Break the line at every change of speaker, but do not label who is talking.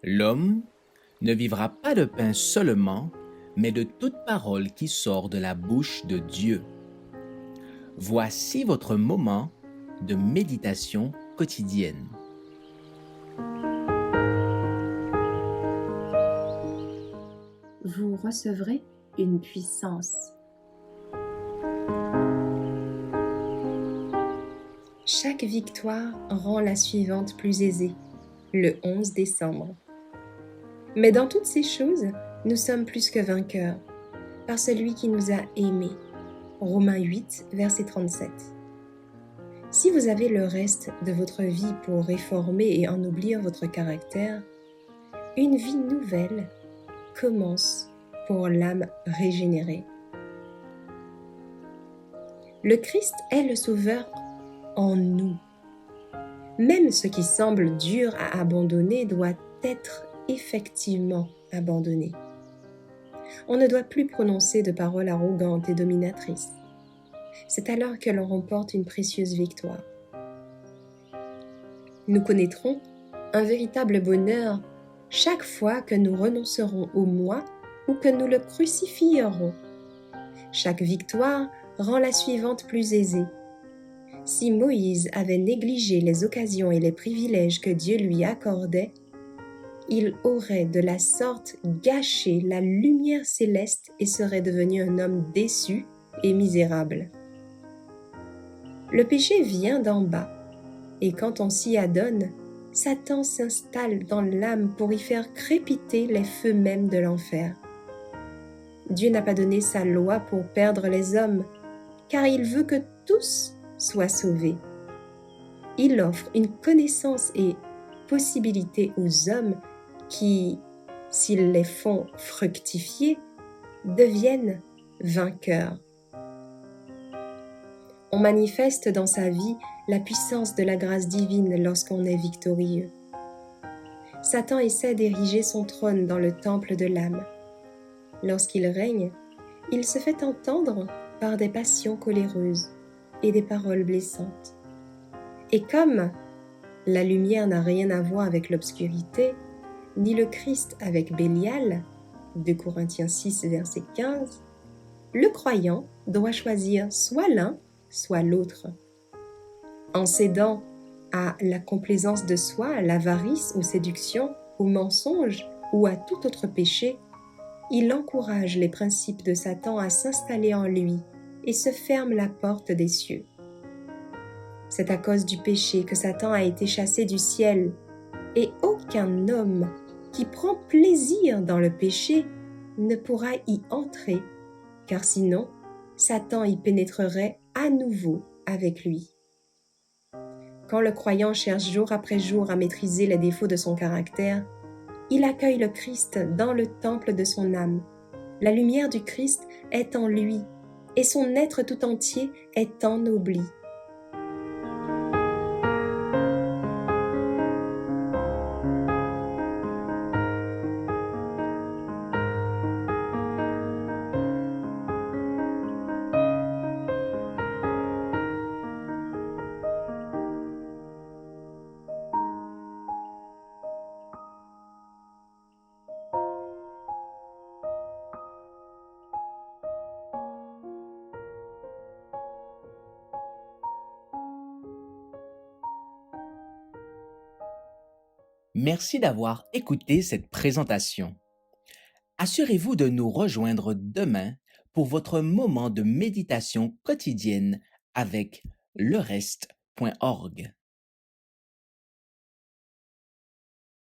L'homme ne vivra pas de pain seulement, mais de toute parole qui sort de la bouche de Dieu. Voici votre moment de méditation quotidienne.
Vous recevrez une puissance. Chaque victoire rend la suivante plus aisée. Le 11 décembre. Mais dans toutes ces choses, nous sommes plus que vainqueurs, par celui qui nous a aimés. Romains 8, verset 37. Si vous avez le reste de votre vie pour réformer et ennoblir votre caractère, une vie nouvelle commence pour l'âme régénérée. Le Christ est le Sauveur en nous. Même ce qui semble dur à abandonner doit être effectivement abandonné. On ne doit plus prononcer de paroles arrogantes et dominatrices. C'est alors que l'on remporte une précieuse victoire. Nous connaîtrons un véritable bonheur chaque fois que nous renoncerons au moi ou que nous le crucifierons. Chaque victoire rend la suivante plus aisée. Si Moïse avait négligé les occasions et les privilèges que Dieu lui accordait, il aurait de la sorte gâché la lumière céleste et serait devenu un homme déçu et misérable. Le péché vient d'en bas, et quand on s'y adonne, Satan s'installe dans l'âme pour y faire crépiter les feux mêmes de l'enfer. Dieu n'a pas donné sa loi pour perdre les hommes, car il veut que tous soient sauvés. Il offre une connaissance et possibilité aux hommes qui, s'ils les font fructifier, deviennent vainqueurs. On manifeste dans sa vie la puissance de la grâce divine lorsqu'on est victorieux. Satan essaie d'ériger son trône dans le temple de l'âme. Lorsqu'il règne, il se fait entendre par des passions coléreuses et des paroles blessantes. Et comme la lumière n'a rien à voir avec l'obscurité, ni le Christ avec Bélial, 2 Corinthiens 6, verset 15, le croyant doit choisir soit l'un, soit l'autre. En cédant à la complaisance de soi, à l'avarice, aux séductions, aux mensonges ou à tout autre péché, il encourage les principes de Satan à s'installer en lui et se ferme la porte des cieux. C'est à cause du péché que Satan a été chassé du ciel, et aucun homme qui prend plaisir dans le péché ne pourra y entrer, car sinon, Satan y pénétrerait à nouveau avec lui. Quand le croyant cherche jour après jour à maîtriser les défauts de son caractère, il accueille le Christ dans le temple de son âme. La lumière du Christ est en lui, et son être tout entier est ennobli.
Merci d'avoir écouté cette présentation. Assurez-vous de nous rejoindre demain pour votre moment de méditation quotidienne avec lereste.org.